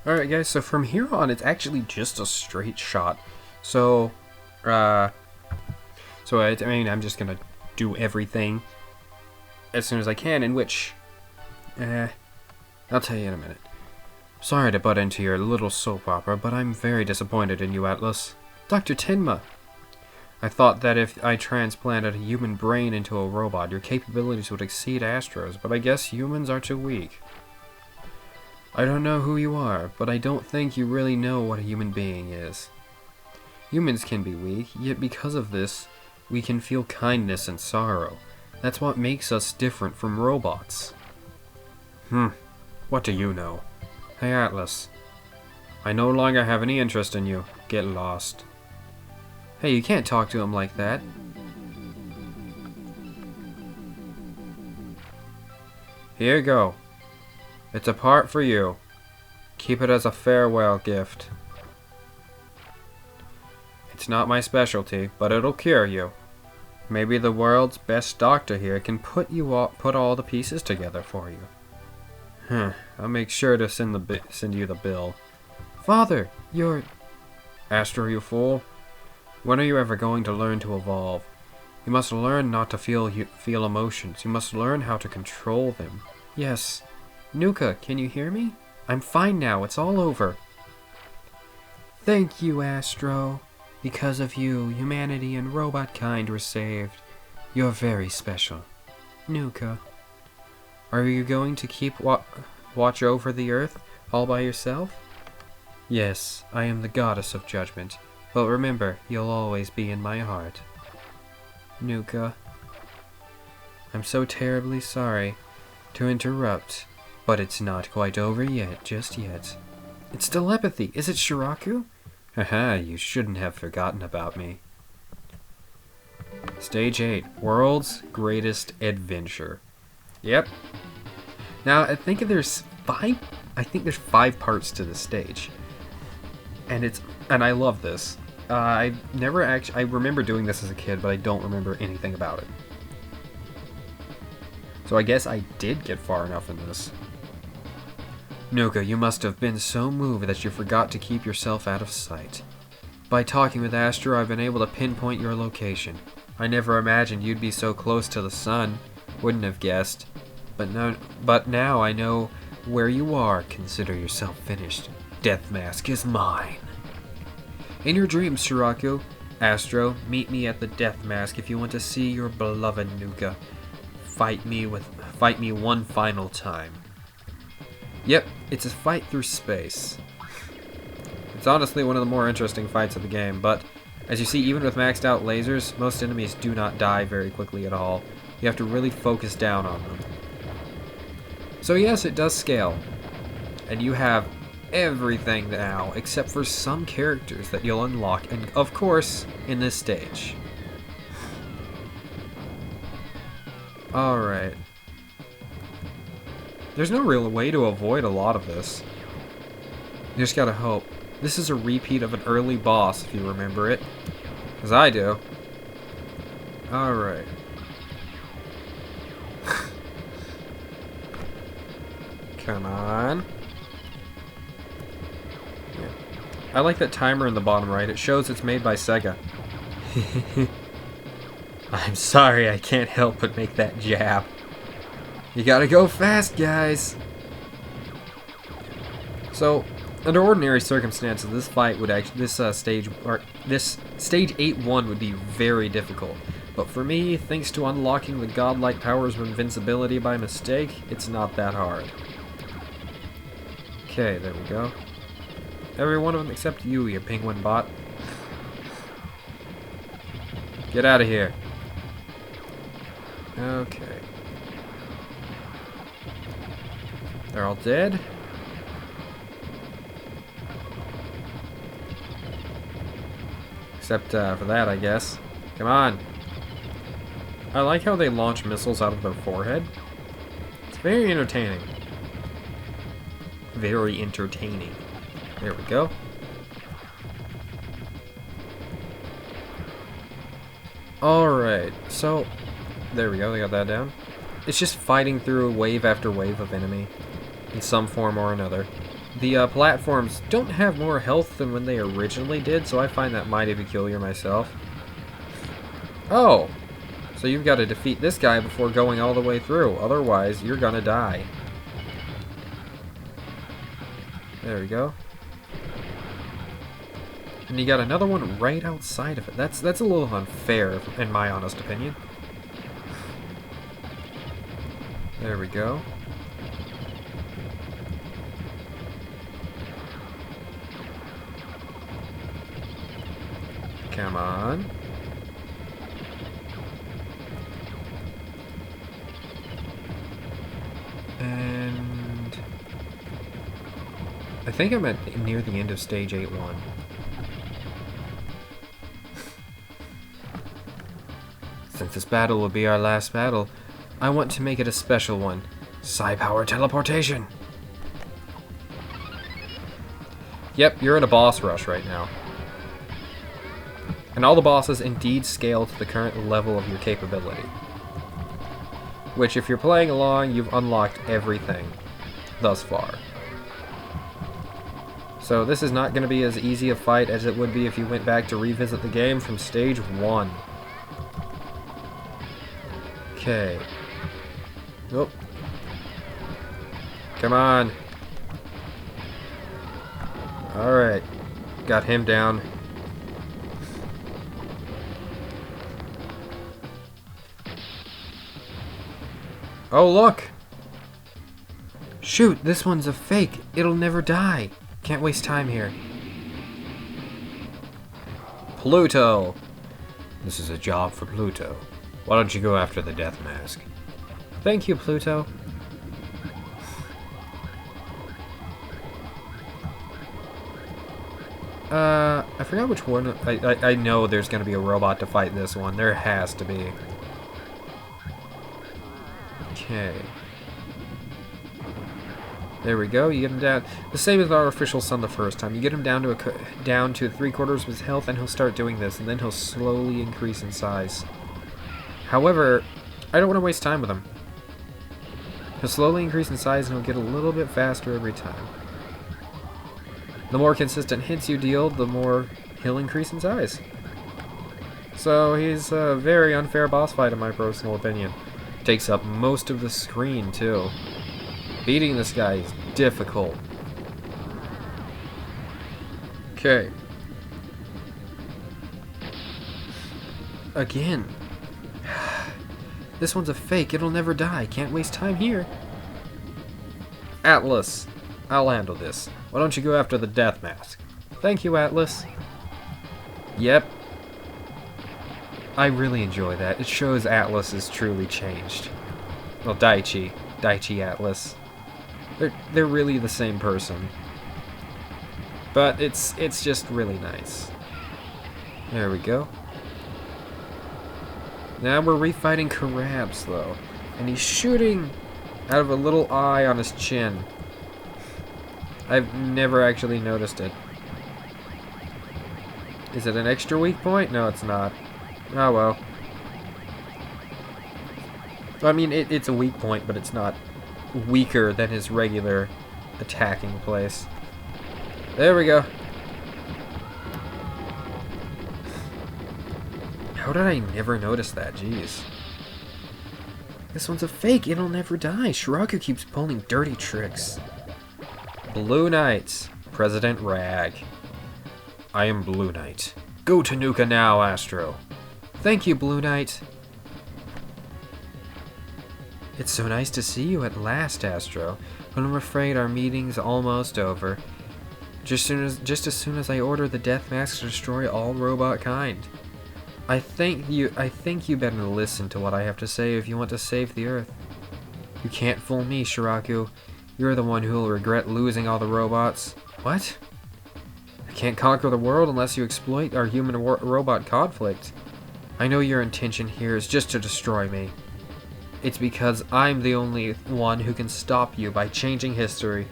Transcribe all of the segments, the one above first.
Alright guys, so from here on it's actually just a straight shot. So, I mean, I'm just gonna do everything as soon as I can, in which, I'll tell you in a minute. Sorry to butt into your little soap opera, but I'm very disappointed in you, Atlas. Dr. Tenma! I thought that if I transplanted a human brain into a robot, your capabilities would exceed Astro's, but I guess humans are too weak. I don't know who you are, but I don't think you really know what a human being is. Humans can be weak, yet because of this, we can feel kindness and sorrow. That's what makes us different from robots. What do you know? Hey Atlas. I no longer have any interest in you. Get lost. Hey, you can't talk to him like that. Here you go. It's a part for you. Keep it as a farewell gift. It's not my specialty, but it'll cure you. Maybe the world's best doctor here can put all the pieces together for you. I'll make sure to send you the bill. Father, you're... Astro, you fool. When are you ever going to learn to evolve? You must learn not to feel emotions. You must learn how to control them. Yes. Nuka, can you hear me? I'm fine now. It's all over. Thank you, Astro. Because of you, humanity and robot kind were saved. You're very special. Nuka. Are you going to keep watch over the Earth all by yourself? Yes, I am the goddess of judgment. But remember, you'll always be in my heart. Nuka. I'm so terribly sorry to interrupt, but it's not quite over yet, just yet. It's telepathy. Is it Sharaku? Haha, you shouldn't have forgotten about me. Stage 8, World's Greatest Adventure. Yep. Now, I think there's 5 parts to this stage. And I love this. I remember doing this as a kid, but I don't remember anything about it. So I guess I did get far enough in this. Nuka, you must have been so moved that you forgot to keep yourself out of sight. By talking with Astro, I've been able to pinpoint your location. I never imagined you'd be so close to the sun. Wouldn't have guessed. But now I know where you are. Consider yourself finished. Death Mask is mine. In your dreams, Sharaku. Astro, meet me at the Death Mask if you want to see your beloved Nuka. Fight me one final time. Yep, it's a fight through space. It's honestly one of the more interesting fights of the game, but as you see, even with maxed out lasers, most enemies do not die very quickly at all. You have to really focus down on them. So yes, it does scale. And you have everything now, except for some characters that you'll unlock, and of course, in this stage. Alright. There's no real way to avoid a lot of this. You just gotta hope. This is a repeat of an early boss, if you remember it. As I do. Alright. Come on. Yeah. I like that timer in the bottom right. It shows it's made by Sega. I'm sorry, I can't help but make that jab. You gotta go fast, guys. So, under ordinary circumstances, this fight would actually, this stage 8-1 would be very difficult. But for me, thanks to unlocking the godlike powers of invincibility by mistake, it's not that hard. Okay, there we go. Every one of them except you, you penguin bot. Get out of here. Okay. They're all dead. Except for that, I guess. Come on. I like how they launch missiles out of their forehead. It's very entertaining. Very entertaining. There we go. Alright, so there we go, they got that down. It's just fighting through wave after wave of enemy in some form or another. The platforms don't have more health than when they originally did, so I find that mighty peculiar myself. Oh! So you've got to defeat this guy before going all the way through, otherwise you're gonna die. There we go. And you got another one right outside of it. That's a little unfair, in my honest opinion. There we go. Come on. And I think I'm near the end of stage 8-1. Since this battle will be our last battle, I want to make it a special one. Psi power teleportation. Yep, you're in a boss rush right now. And all the bosses indeed scale to the current level of your capability. Which, if you're playing along, you've unlocked everything thus far. So this is not going to be as easy a fight as it would be if you went back to revisit the game from stage 1. Okay. Nope. Come on. Alright. Got him down. Oh, look! Shoot, this one's a fake. It'll never die. Can't waste time here. Pluto! This is a job for Pluto. Why don't you go after the death mask? Thank you, Pluto. I forgot which one. I know there's gonna be a robot to fight this one. There has to be. Okay. There we go. You get him down. The same as our official son the first time. You get him down to down to 3/4 of his health, and he'll start doing this, and then he'll slowly increase in size. However, I don't want to waste time with him. He'll slowly increase in size, and he'll get a little bit faster every time. The more consistent hits you deal, the more he'll increase in size. So he's a very unfair boss fight, in my personal opinion. Takes up most of the screen, too. Beating this guy is difficult. Okay. Again. This one's a fake. It'll never die. Can't waste time here. Atlas. I'll handle this. Why don't you go after the death mask? Thank you, Atlas. Yep. I really enjoy that. It shows Atlas is truly changed. Well, Daichi Atlas. They're really the same person. But it's just really nice. There we go. Now we're refighting Karabs, though. And he's shooting out of a little eye on his chin. I've never actually noticed it. Is it an extra weak point? No, it's not. Oh well. I mean, it's a weak point, but it's not weaker than his regular attacking place. There we go. How did I never notice that? Jeez. This one's a fake. It'll never die. Sharaku keeps pulling dirty tricks. Blue Knight. President Rag. I am Blue Knight. Go to Nuka now, Astro. Thank you, Blue Knight. It's so nice to see you at last, Astro. But I'm afraid our meeting's almost over. Just as soon as I order the death mask to destroy all robot kind. I think you better listen to what I have to say if you want to save the Earth. You can't fool me, Sharaku. You're the one who'll regret losing all the robots. What? I can't conquer the world unless you exploit our human-robot conflict. I know your intention here is just to destroy me. It's because I'm the only one who can stop you by changing history.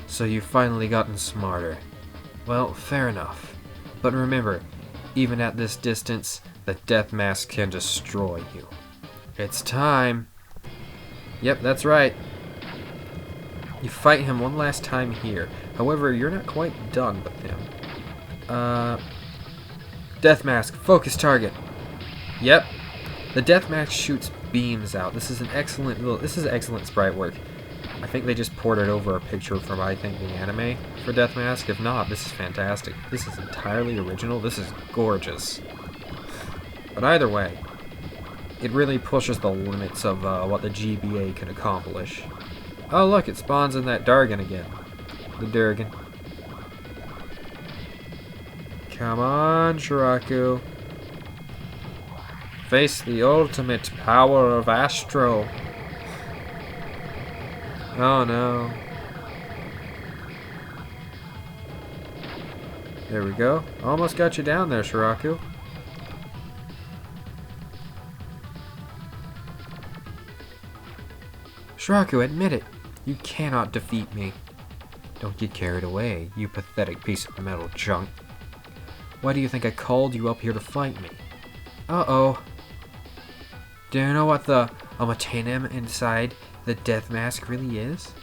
So you've finally gotten smarter. Well, fair enough. But remember, even at this distance, the death mask can destroy you. It's time. Yep, that's right. You fight him one last time here. However, you're not quite done with him. Death Mask, focus target. Yep. The Death Mask shoots beams out. This is excellent sprite work. I think they just ported over a picture from, I think, the anime for Death Mask. If not, this is fantastic. This is entirely original. This is gorgeous. But either way, it really pushes the limits of what the GBA can accomplish. Oh look, it spawns in that Dargan again. The Durgan. Come on, Sharaku. Face the ultimate power of Astro. Oh no. There we go. Almost got you down there, Sharaku. Sharaku, admit it. You cannot defeat me. Don't get carried away, you pathetic piece of metal junk. Why do you think I called you up here to fight me? Uh-oh. Do you know what the Omotanem inside the Death Mask really is?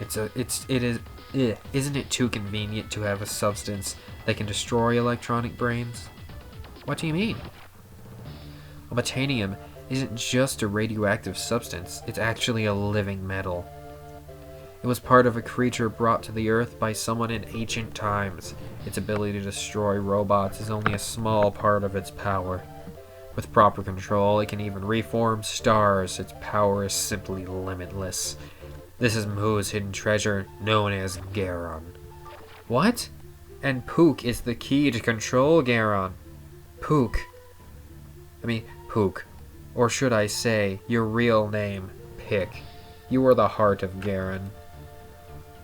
Isn't it too convenient to have a substance that can destroy electronic brains? What do you mean? Omotanem isn't just a radioactive substance, it's actually a living metal. It was part of a creature brought to the Earth by someone in ancient times. Its ability to destroy robots is only a small part of its power. With proper control, it can even reform stars. Its power is simply limitless. This is Moo's hidden treasure, known as Garon. What? And Pook is the key to control Garon. Pook. Or should I say, your real name, Pick. You are the heart of Garon.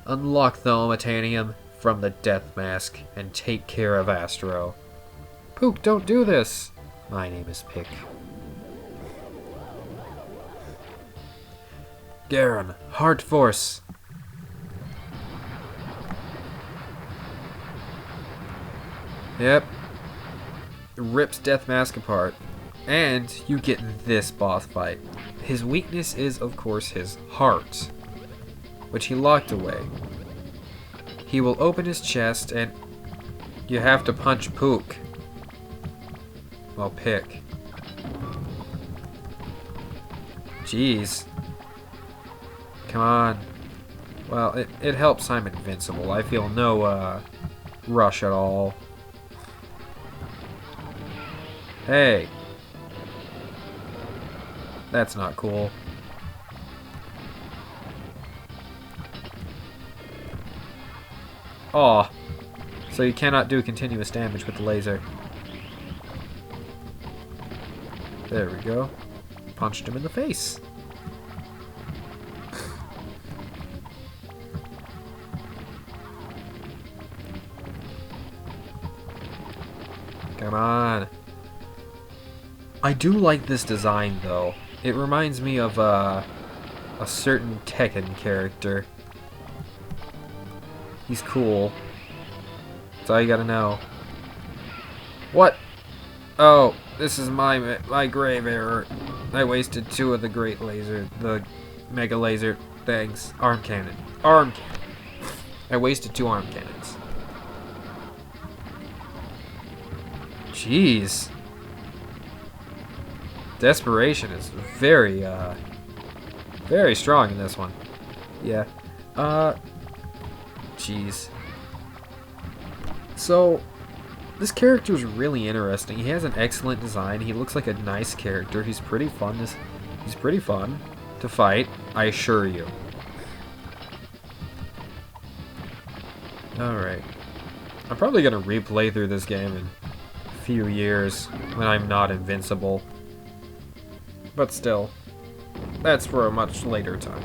Unlock the Omotanem from the Death Mask and take care of Astro. Pook, don't do this! My name is Pick. Garon, Heart Force! Yep. Rips Death Mask apart. And you get this boss fight. His weakness is, of course, his heart, which he locked away. He will open his chest and you have to punch Pook. Well, Pick. Jeez. Come on. Well, it helps I'm invincible. I feel no rush at all. Hey. That's not cool. Aw. So you cannot do continuous damage with the laser. There we go. Punched him in the face. Come on. I do like this design though. It reminds me of a certain Tekken character. He's cool. That's all you gotta know. What? Oh, this is my grave error. I wasted 2 of the the mega laser things. Arm cannon. I wasted 2 arm cannons. Jeez. Desperation is very strong in this one. Yeah. Jeez. So, this character is really interesting. He has an excellent design. He looks like a nice character. He's pretty fun. He's pretty fun to fight, I assure you. Alright. I'm probably gonna replay through this game in a few years when I'm not invincible. But still, that's for a much later time.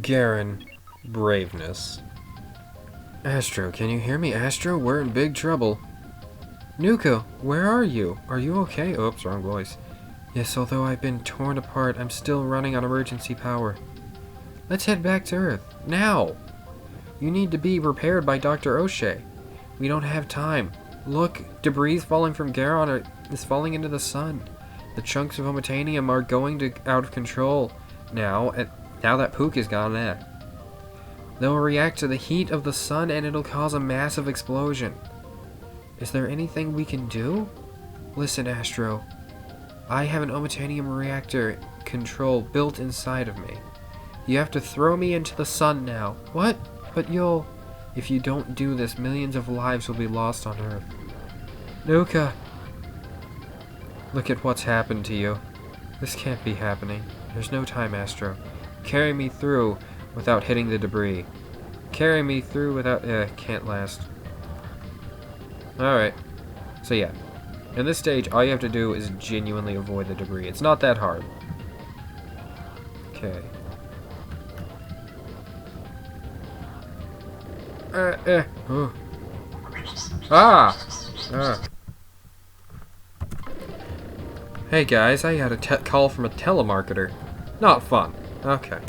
Garon, braveness. Astro, can you hear me? Astro, we're in big trouble. Nuka, where are you? Are you okay? Oops, wrong voice. Yes, although I've been torn apart, I'm still running on emergency power. Let's head back to Earth. Now! You need to be repaired by Dr. O'Shea. We don't have time. Look, debris falling from Garon is falling into the sun. The chunks of Omitanium are going out of control now, now that Pook is gone in. They'll react to the heat of the sun and it'll cause a massive explosion. Is there anything we can do? Listen, Astro. I have an Omitanium reactor control built inside of me. You have to throw me into the sun now. What? But you'll... If you don't do this, millions of lives will be lost on Earth. Nuka! Look at what's happened to you. This can't be happening. There's no time, Astro. Carry me through without hitting the debris. Carry me through without... can't last. Alright. So yeah. In this stage, all you have to do is genuinely avoid the debris. It's not that hard. Okay. Oh. Ah! Hey guys, I had a call from a telemarketer. Not fun. Okay.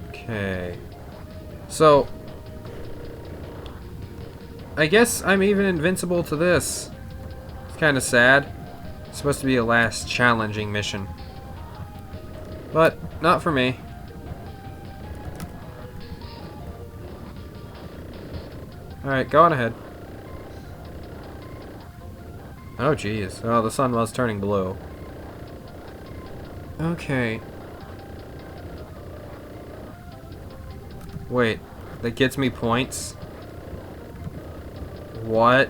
Okay. So, I guess I'm even invincible to this. It's kind of sad. It's supposed to be a last challenging mission. But, not for me. Alright, go on ahead. Oh, jeez. Oh, the sun was turning blue. Okay. Wait, that gets me points? What?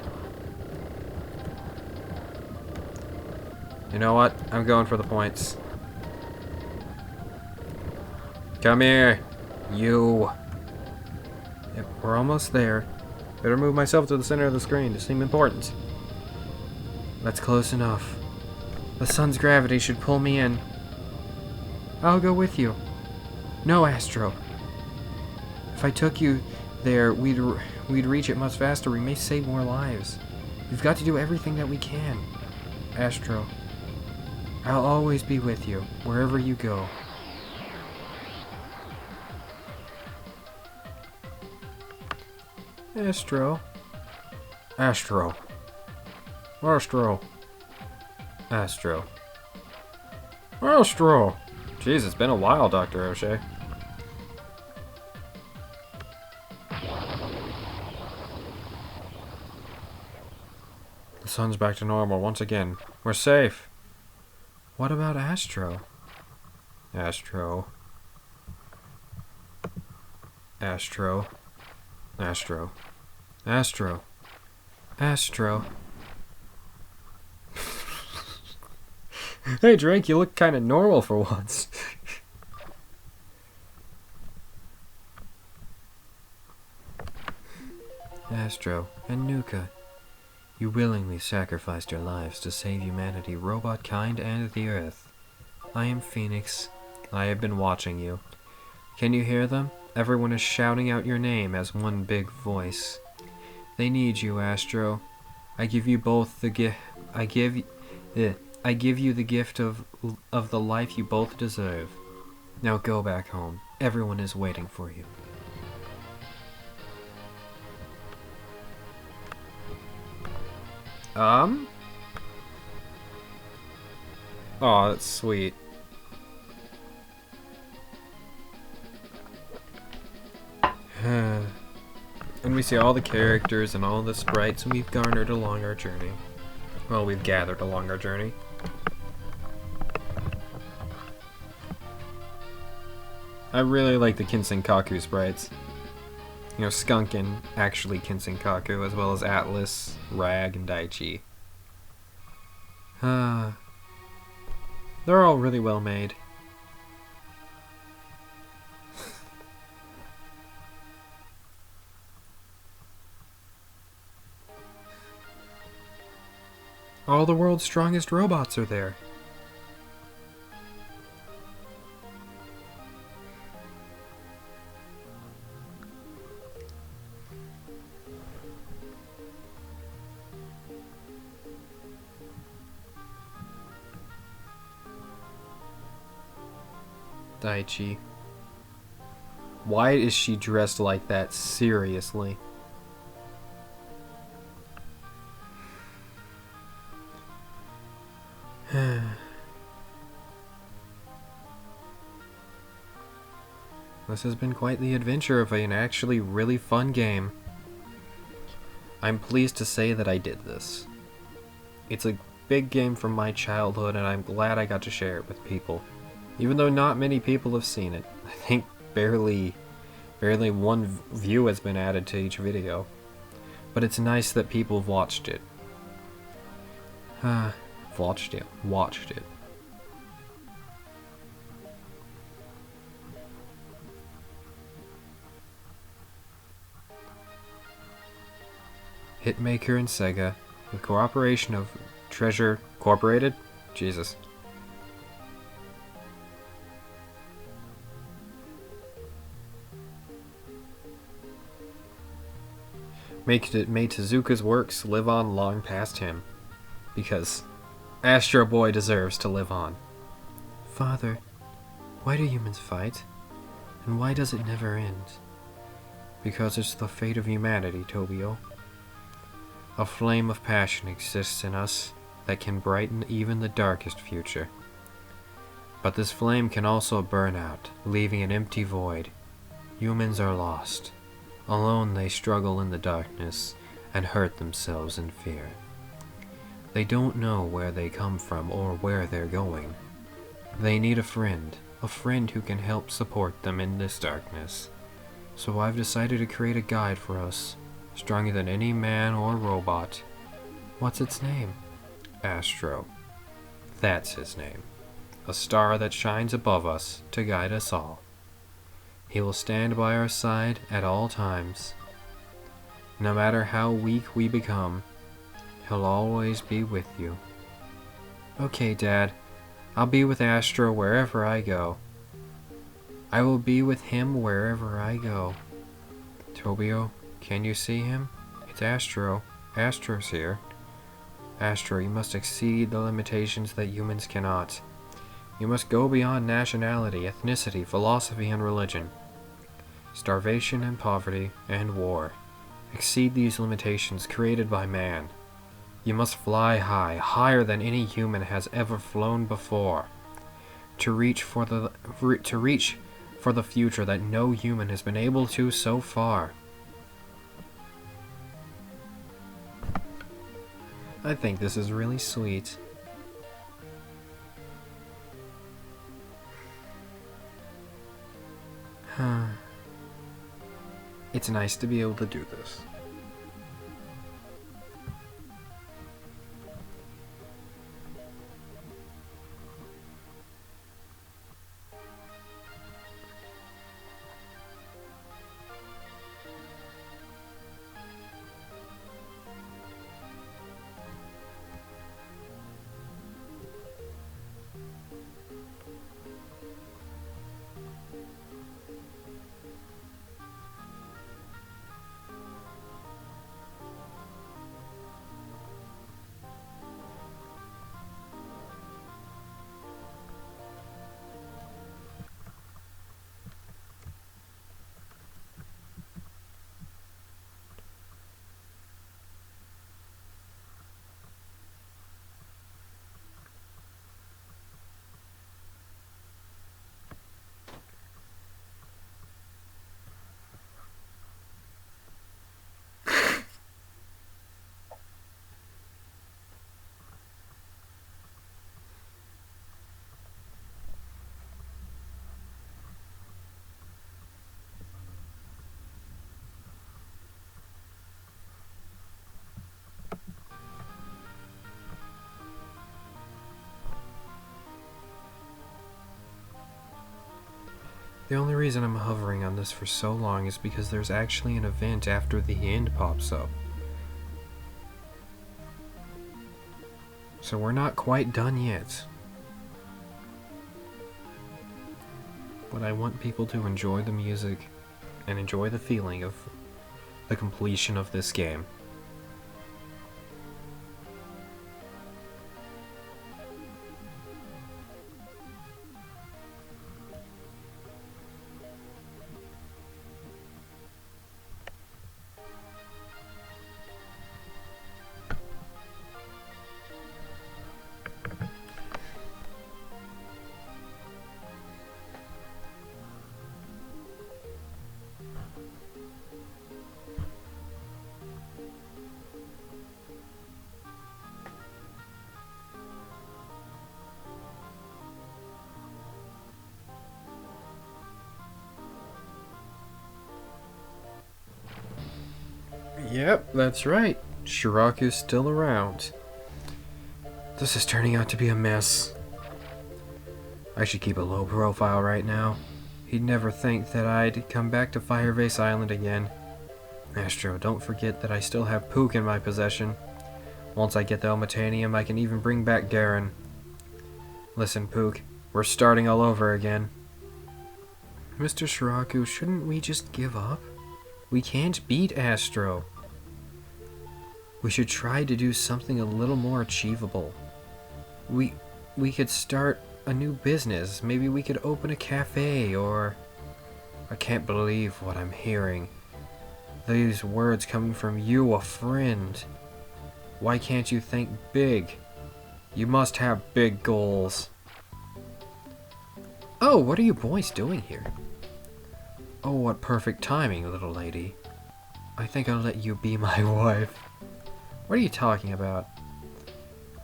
You know what? I'm going for the points. Come here, you. Yep, we're almost there. Better move myself to the center of the screen to seem important. That's close enough. The sun's gravity should pull me in. I'll go with you. No, Astro. If I took you there, we'd reach it much faster. We may save more lives. We've got to do everything that we can. Astro, I'll always be with you, wherever you go. Astro. Astro. Astro. Astro. Astro. Jeez, it's been a while, Dr. O'Shea. The sun's back to normal once again. We're safe. What about Astro? Astro. Astro. Astro. Astro. Astro. Hey Drake, you look kind of normal for once. Astro and Nuka, you willingly sacrificed your lives to save humanity, robot kind, and the Earth. I am Phoenix. I have been watching you. Can you hear them? Everyone is shouting out your name as one big voice. They need you, Astro. I give you both the gift. I give you the gift of the life you both deserve. Now go back home. Everyone is waiting for you. Oh, that's sweet. And we see all the characters and all the sprites we've garnered along our journey. Well, we've gathered along our journey. I really like the Kinsenkaku sprites. You know, Skunkin, actually Kinsenkaku, as well as Atlas, Rag, and Daichi. They're all really well made. All the world's strongest robots are there. Daichi. Why is she dressed like that? Seriously. This has been quite the adventure of an actually really fun game. I'm pleased to say that I did this. It's a big game from my childhood, and I'm glad I got to share it with people. Even though not many people have seen it. I think barely one view has been added to each video. But it's nice that people have watched it. Watched it. Hitmaker and Sega, with cooperation of Treasure Incorporated? Jesus. May Tezuka's works live on long past him. Because Astro Boy deserves to live on. Father, why do humans fight? And why does it never end? Because it's the fate of humanity, Tobio. A flame of passion exists in us that can brighten even the darkest future. But this flame can also burn out, leaving an empty void. Humans are lost. Alone they struggle in the darkness and hurt themselves in fear. They don't know where they come from or where they're going. They need a friend who can help support them in this darkness. So I've decided to create a guide for us, stronger than any man or robot. What's its name? Astro. That's his name. A star that shines above us to guide us all. He will stand by our side at all times. No matter how weak we become, he'll always be with you. Okay, Dad. I'll be with Astro wherever I go. I will be with him wherever I go. Tobio, can you see him? It's Astro. Astro's here. Astro, you must exceed the limitations that humans cannot. You must go beyond nationality, ethnicity, philosophy, and religion. Starvation and poverty and war. Exceed these limitations created by man. You must fly high, higher than any human has ever flown before. To reach for the future that no human has been able to so far. I think this is really sweet. It's nice to be able to do this. The only reason I'm hovering on this for so long is because there's actually an event after the end pops up. So we're not quite done yet. But I want people to enjoy the music and enjoy the feeling of the completion of this game. Yep, that's right. Sharaku's still around. This is turning out to be a mess. I should keep a low profile right now. He'd never think that I'd come back to Firebase Island again. Astro, don't forget that I still have Pook in my possession. Once I get the Omatanium, I can even bring back Garen. Listen, Pook, we're starting all over again. Mr. Sharaku, shouldn't we just give up? We can't beat Astro. We should try to do something a little more achievable. We could start a new business. Maybe we could open a cafe, or... I can't believe what I'm hearing. These words coming from you, a friend. Why can't you think big? You must have big goals. Oh, what are you boys doing here? Oh, what perfect timing, little lady. I think I'll let you be my wife. What are you talking about?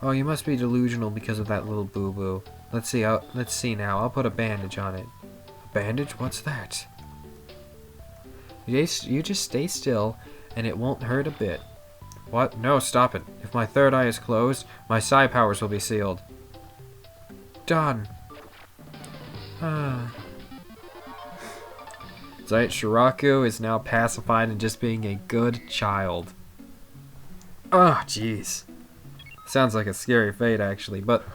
Oh, you must be delusional because of that little boo-boo. Let's see now. I'll put a bandage on it. A bandage? What's that? You just stay still, and it won't hurt a bit. What? No, stop it. If my third eye is closed, my psi powers will be sealed. Done. So Sharaku is now pacified and just being a good child. Oh, jeez. Sounds like a scary fate, actually, but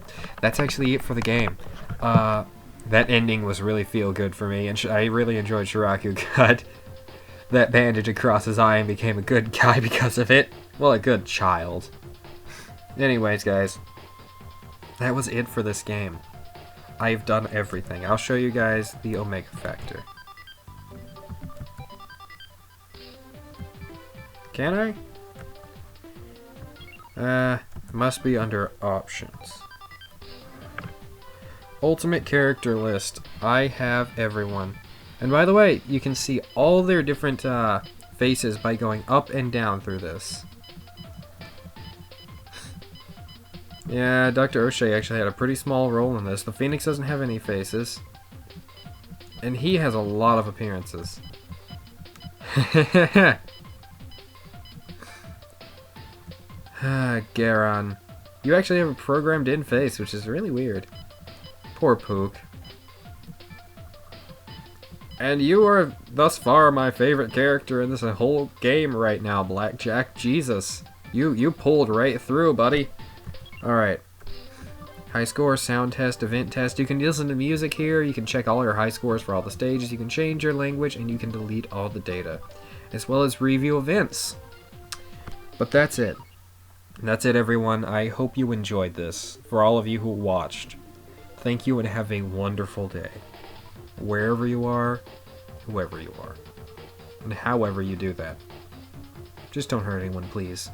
that's actually it for the game. That ending was really feel good for me, and I really enjoyed Sharaku got that bandage across his eye and became a good guy because of it. Well, a good child. Anyways, guys, that was it for this game. I've done everything. I'll show you guys the Omega Factor. Can I? Must be under options. Ultimate character list. I have everyone. And by the way, you can see all their different faces by going up and down through this. Yeah, Dr. O'Shea actually had a pretty small role in this. The Phoenix doesn't have any faces. And he has a lot of appearances. Garon. You actually have a programmed in face, which is really weird. Poor Pook. And you are thus far my favorite character in this whole game right now, Blackjack. Jesus. You pulled right through, buddy. Alright. High score, sound test, event test. You can listen to music here. You can check all your high scores for all the stages. You can change your language, and you can delete all the data. As well as review events. But that's it. That's it, everyone. I hope you enjoyed this. For all of you who watched, thank you and have a wonderful day. Wherever you are, whoever you are, and however you do that. Just don't hurt anyone, please.